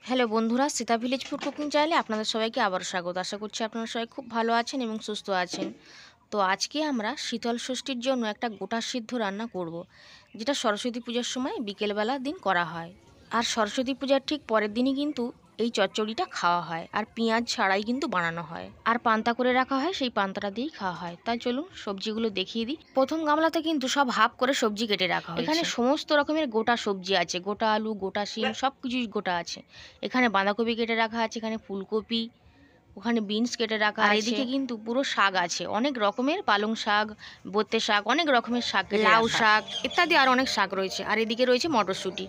Hello বন্ধুরা, Sita village food cooking চ্যানেলে আপনাদের সবাইকে আবারও স্বাগত। আশা করছি আপনারা সবাই খুব ভালো আছেন এবং সুস্থ আছেন। তো আজকে আমরা শীতল ষষ্ঠীর জন্য একটা গোটা সিদ্ধ রান্না করব, যেটা সরস্বতী পূজার সময় বিকেলবেলা দিন করা হয়। আর সরস্বতী পূজার ঠিক পরের দিনই কিন্তু এই চচ্চড়িটা খাওয়া হয়, আর পেঁয়াজ ছাড়াই কিন্তু বানানো হয়, আর পান্তা করে রাখা হয়, সেই পান্তাটা দিয়েই খাওয়া হয়। তাই চলুন সবজিগুলো দেখিয়ে দিই। প্রথম গামলাতে কিন্তু সব হাফ করে সবজি কেটে রাখা হয়। এখানে সমস্ত রকমের গোটা সবজি আছে, গোটা আলু, গোটা শিম, সব কিছুই গোটা আছে। এখানে বাঁধাকপি কেটে রাখা আছে, এখানে ফুলকপি, ওখানে বিনস কেটে রাখা আছে, আর এদিকে কিন্তু পুরো শাক আছে, অনেক রকমের পালং শাক, বোতে শাক, অনেক রকমের শাক, লাউ শাক ইত্যাদি আর অনেক শাক রয়েছে। আর এদিকে রয়েছে মটরশুঁটি।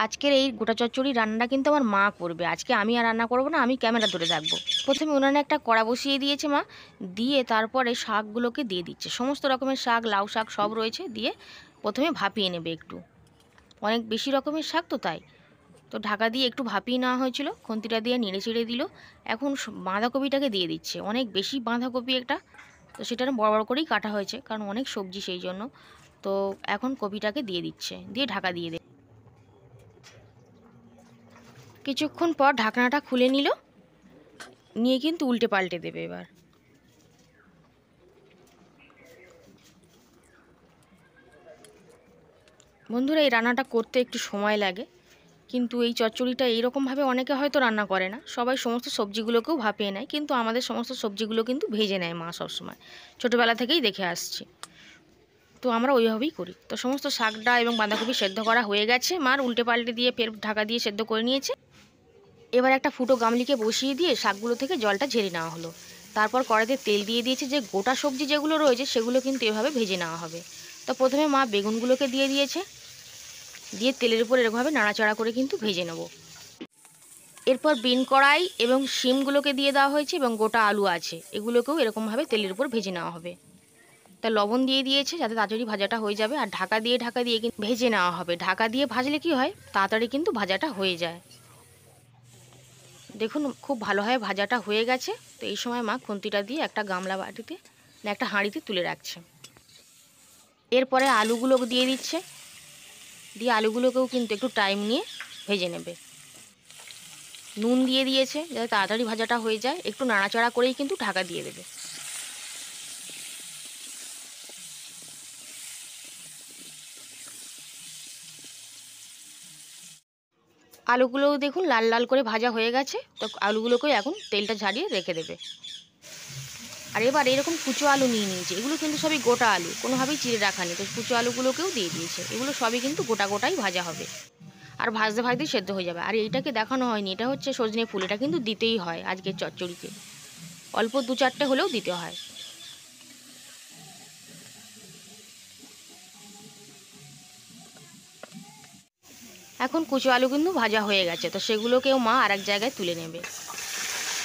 আজকের এই গোটা চচ্চড়ি রান্নাটা কিন্তু আমার মা করবে, আজকে আমি আর রান্না করবো না, আমি ক্যামেরা ধরে থাকবো। প্রথমে উনানে একটা কড়া বসিয়ে দিয়েছে মা, দিয়ে তারপরে শাকগুলোকে দিয়ে দিচ্ছে, সমস্ত রকমের শাক, লাউ শাক সব রয়েছে, দিয়ে প্রথমে ভাপিয়ে নেবে একটু, অনেক বেশি রকমের শাক তো তাই। তো ঢাকা দিয়ে একটু ভাপিয়ে নেওয়া হয়েছিল, খুন্তিটা দিয়ে নেড়ে চেড়ে দিল। এখন বাঁধাকপিটাকে দিয়ে দিচ্ছে, অনেক বেশি বাঁধাকপি একটা, তো সেটা বড় বড় করেই কাটা হয়েছে কারণ অনেক সবজি সেই জন্য। তো এখন কপিটাকে দিয়ে দিচ্ছে, দিয়ে ঢাকা দিয়ে দেবে। কিছুক্ষণ পর ঢাকনাটা খুলে নিল, নিয়ে কিন্তু উল্টে পাল্টে দেবে। এবার বন্ধুরা, এই রান্নাটা করতে একটু সময় লাগে, কিন্তু এই চচ্চড়িটা এইরকমভাবে অনেকে হয়তো রান্না করে না, সবাই সমস্ত সবজিগুলোকেও ভাপিয়ে নেয়, কিন্তু আমাদের সমস্ত সবজিগুলো কিন্তু ভেজে নেয় মা সবসময়, ছোটোবেলা থেকেই দেখে আসছি। তো আমরা ওইভাবেই করি। তো সমস্ত শাকটা এবং বাঁধাকপি সেদ্ধ করা হয়ে গেছে, মার উল্টে পাল্টে দিয়ে ফের ঢাকা দিয়ে সেদ্ধ করে নিয়েছে। এবার একটা ফুটো গামলিকে বসিয়ে দিয়ে শাকগুলো থেকে জলটা ঝেড়ে নেওয়া হলো। তারপর কড়াইতে তেল দিয়ে দিয়েছে, যে গোটা সবজি যেগুলো রয়েছে সেগুলো কিন্তু এভাবে ভেজে নেওয়া হবে। তো প্রথমে মা বেগুনগুলোকে দিয়ে দিয়েছে, দিয়ে তেলের উপর এরকমভাবে নাড়াচাড়া করে কিন্তু ভেজে নেব। এরপর বিন কড়াই এবং শিমগুলোকে দিয়ে দেওয়া হয়েছে, এবং গোটা আলু আছে, এগুলোকেও এরকমভাবে তেলের উপর ভেজে নেওয়া হবে। তা লবণ দিয়ে দিয়েছে যাতে তাড়াতাড়ি ভাজাটা হয়ে যাবে, আর ঢাকা দিয়ে কিন্তু ভেজে নেওয়া হবে। ঢাকা দিয়ে ভাজলে কি হয়, তাড়াতাড়ি কিন্তু ভাজাটা হয়ে যায়। দেখুন খুব ভালোভাবে ভাজাটা হয়ে গেছে। তো এই সময় মা খুন্তিটা দিয়ে একটা গামলা বাটিতে না একটা হাঁড়িতে তুলে রাখছে। এরপরে আলুগুলো দিয়ে দিচ্ছে, দিয়ে আলুগুলোকেও কিন্তু একটু টাইম নিয়ে ভেজে নেবে। নুন দিয়ে দিয়েছে যাতে তাড়াতাড়ি ভাজাটা হয়ে যায়, একটু নাড়াচাড়া করেই কিন্তু ঢাকা দিয়ে দেবে। আলুগুলোও দেখুন লাল লাল করে ভাজা হয়ে গেছে। তো আলুগুলোকেও এখন তেলটা ঝারিয়ে রেখে দেবে। আর এবার এরকম কুচো আলু নিয়ে নিয়েছে, এগুলো কিন্তু সবই গোটা আলু, কোনোভাবেই চিড়ে রাখা নেই। তো কুচো আলুগুলোকেও দিয়ে দিয়েছে, এগুলো সবই কিন্তু গোটা গোটাই ভাজা হবে, আর ভাজতে ভাজতেই সেদ্ধ হয়ে যাবে। আর এইটাকে দেখানো হয়নি, এটা হচ্ছে সজনে ফুল, এটা কিন্তু দিতেই হয় আজকের চচ্চড়িতে, অল্প 2-4টে হলেও দিতে হয়। এখন কুচো আলু কিন্তু ভাজা হয়ে গেছে, তো সেগুলোকেও মা আর এক জায়গায় তুলে নেবে।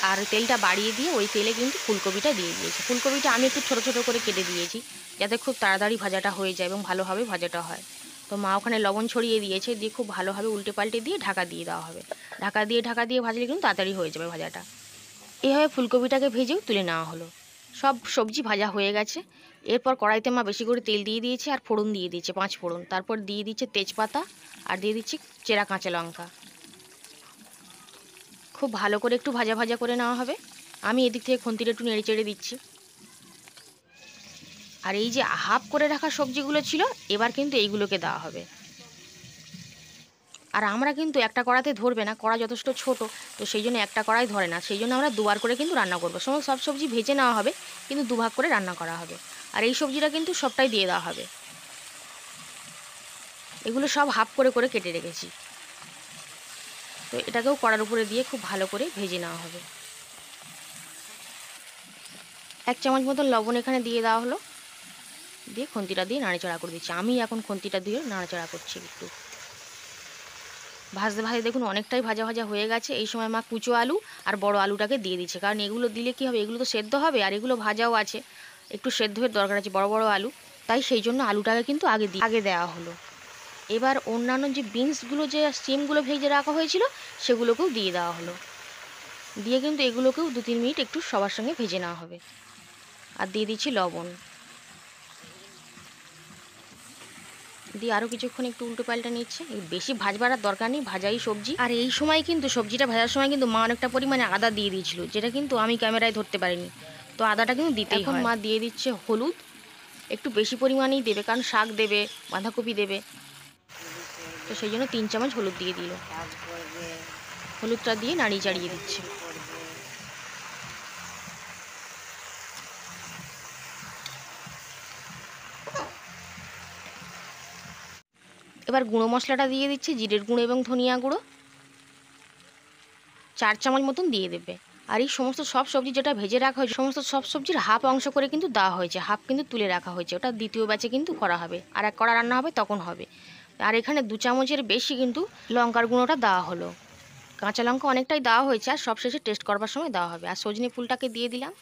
আর তেলটা বাড়িয়ে দিয়ে ওই তেলে কিন্তু ফুলকপিটা দিয়ে দিয়েছে। ফুলকপিটা আমি একটু ছোটো ছোটো করে কেটে দিয়েছি, যাতে খুব তাড়াতাড়ি ভাজাটা হয়ে যায় এবং ভালোভাবে ভাজাটা হয়। তো মা ওখানে লবণ ছড়িয়ে দিয়েছে, দিয়ে খুব ভালোভাবে উল্টে পাল্টে দিয়ে ঢাকা দিয়ে দেওয়া হবে। ঢাকা দিয়ে ভাজলে কিন্তু তাড়াতাড়ি হয়ে যাবে ভাজাটা। এভাবে ফুলকপিটাকে ভেজেও তুলে নেওয়া হলো। সব সবজি ভাজা হয়ে গেছে। এরপর কড়াইতে মা বেশি করে তেল দিয়ে দিয়েছে, আর ফোড়ন দিয়ে দিয়েছে 5 ফোড়ন, তারপর দিয়ে দিচ্ছে তেজপাতা, আর দিয়ে দিচ্ছি চেরা কাঁচা লঙ্কা। খুব ভালো করে একটু ভাজা ভাজা করে নেওয়া হবে। আমি এদিক থেকে খুন্তিটা একটু নেড়ে চেড়ে দিচ্ছি। আর এই যে হাফ করে রাখা সবজিগুলো ছিল, এবার কিন্তু এইগুলোকে দেওয়া হবে। আর আমরা কিন্তু একটা কড়াতে ধরবে না, কড়া যথেষ্ট ছোট, তো সেই জন্য একটা কড়াই ধরে না, সেই জন্য আমরা দুবার করে কিন্তু রান্না করবো। সব সবজি ভেজে নেওয়া হবে, কিন্তু দুভাগ করে রান্না করা হবে। আর এই সবজিটা কিন্তু সবটাই দিয়ে দেওয়া হবে। এগুলো সব হাফ করে করে কেটে রেখেছি। তো এটাকেও কড়ার উপরে দিয়ে খুব ভালো করে ভেজে নেওয়া হবে। 1 চামচ মতন লবণ এখানে দিয়ে দেওয়া হলো, দিয়ে খুন্তিটা দিয়ে নাড়াচাড়া করে দিচ্ছি। আমি এখন খুন্তিটা দিয়ে নাড়াচাড়া করছি একটু। ভাজতে ভাজতে দেখুন অনেকটাই ভাজা ভাজা হয়ে গেছে। এই সময় মা কুচো আলু আর বড় আলুটাকে দিয়ে দিচ্ছে, কারণ এগুলো দিলে কী হবে, এগুলো তো সেদ্ধ হবে, আর এগুলো ভাজাও আছে, একটু সেদ্ধ হয়ে দরকার আছে বড় বড় আলু, তাই সেই জন্য আলুটাকে কিন্তু আগে দেওয়া হলো। এবার অন্যান্য যে বিনসগুলো, যে সিমগুলো ভেজে রাখা হয়েছিল, সেগুলোকেও দিয়ে দেওয়া হলো, দিয়ে কিন্তু এগুলোকেও 2-3 মিনিট একটু সবার সঙ্গে ভেজে নেওয়া হবে। আর দিয়ে দিচ্ছি লবণ। দিয়ে আরও কিছুক্ষণ একটু উল্টো পাল্টা নিচ্ছে। বেশি ভাজবার দরকার নেই, ভাজাই সবজি। আর এই সময় কিন্তু সবজিটা ভাজার সময় কিন্তু মা অনেকটা পরিমাণে আদা দিয়ে দিয়েছিল, যেটা কিন্তু আমি ক্যামেরায় ধরতে পারিনি। তো আদাটা কিন্তু দিতেই হয়। এখন মা দিয়ে দিচ্ছে হলুদ, একটু বেশি পরিমাণেই দেবে, কারণ শাক দেবে, বাঁধাকপি দেবে, তো সেই জন্য 3 চামচ হলুদ দিয়ে দিল। হলুদটা দিয়ে নাড়িয়ে চাড়িয়ে দিচ্ছে। এবার গুঁড়ো মশলাটা দিয়ে দিচ্ছে, জিরের গুঁড়ো এবং ধনিয়া গুঁড়ো 4 চামচ মতন দিয়ে দেবে। আর এই সমস্ত সব সবজি যেটা ভেজে রাখা হয়েছে, সমস্ত সব সবজির হাফ অংশ করে কিন্তু দেওয়া হয়েছে, হাফ কিন্তু তুলে রাখা হয়েছে, ওটা দ্বিতীয় ব্যাচে কিন্তু করা হবে, আর এক কড়া রান্না হবে তখন হবে। আর এখানে 2 চামচের বেশি কিন্তু লঙ্কার গুঁড়োটা দেওয়া হলো। কাঁচা লঙ্কা অনেকটাই দেওয়া হয়েছে, আর সব শেষে টেস্ট করবার সময় দেওয়া হবে। আর সজনে ফুলটাকে দিয়ে দিলাম,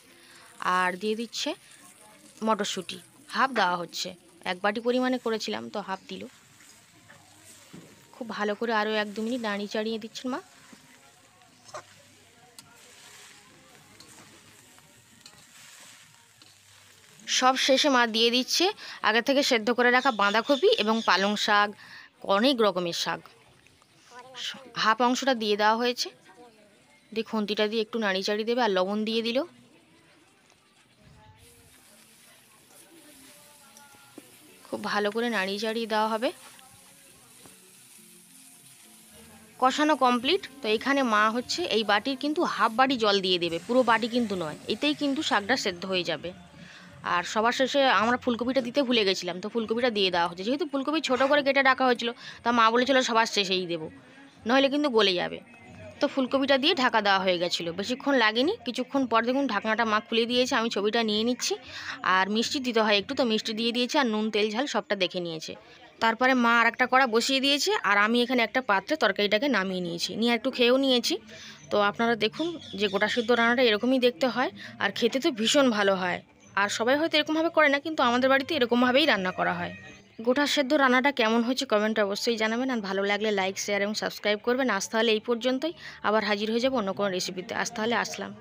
আর দিয়ে দিচ্ছে মটরশুঁটি, হাফ দেওয়া হচ্ছে। 1 বাটি পরিমাণে করেছিলাম, তো হাফ দিল। খুব ভালো করে আরও 1-2 মিনিট নাড়িয়ে চাড়িয়ে দিচ্ছেন মা। সব শেষে মা দিয়ে দিচ্ছে আগে থেকে সেদ্ধ করে রাখা বাঁধাকপি এবং পালং শাক, অনেক রকমের শাক, হাফ অংশটা দিয়ে দেওয়া হয়েছে। দিয়ে খুন্তিটা দিয়ে একটু নাড়িয়ে চাড়িয়ে দেবে, আর লবণ দিয়ে দিল। খুব ভালো করে নাড়িয়ে চাড়িয়ে দেওয়া হবে। কষানো কমপ্লিট। তো এখানে মা হচ্ছে এই বাটির কিন্তু হাফ বাটি জল দিয়ে দেবে, পুরো বাটি কিন্তু নয়, এতেই কিন্তু শাকটা সেদ্ধ হয়ে যাবে। আর সবার শেষে আমরা ফুলকপিটা দিতে ভুলে গেছিলাম, তো ফুলকপিটা দিয়ে দেওয়া হচ্ছে। যেহেতু ফুলকপি ছোটো করে কেটে রাখা হয়েছিল, তা মা বলেছিল সবার শেষেই দেবো, নইলে কিন্তু গলে যাবে। তো ফুলকপিটা দিয়ে ঢাকা দেওয়া হয়ে গেছিলো, বেশিক্ষণ লাগেনি। কিছুক্ষণ পর দেখুন ঢাকনাটা মা খুলে দিয়েছে, আমি ছবিটা নিয়ে নিচ্ছি। আর মিষ্টি দিতে হয় একটু, তো মিষ্টি দিয়ে দিয়েছে, আর নুন তেল ঝাল সবটা দেখে নিয়েছে। তারপরে মা আর একটা কড়া বসিয়ে দিয়েছে, আর আমি এখানে একটা পাত্রে তরকারিটাকে নামিয়ে নিয়েছি, নিয়ে একটু খেয়েও নিয়েছি। তো আপনারা দেখুন যে গোটা সিদ্ধ রান্নাটা এরকমই দেখতে হয়, আর খেতে তো ভীষণ ভালো হয়। আর সবাই হয়তো এরকমভাবে করে না, কিন্তু আমাদের বাড়িতে এরকমভাবেই রান্না করা হয়। গোটা সেদ্ধ রান্নাটা কেমন হয়েছে কমেন্টে অবশ্যই জানাবেন, আর ভালো লাগলে লাইক, শেয়ার এবং সাবস্ক্রাইব করবেন। আজ তাহলে এই পর্যন্তই, আবার হাজির হয়ে যাবো অন্য কোনো রেসিপিতে। আজ তাহলে আসলাম।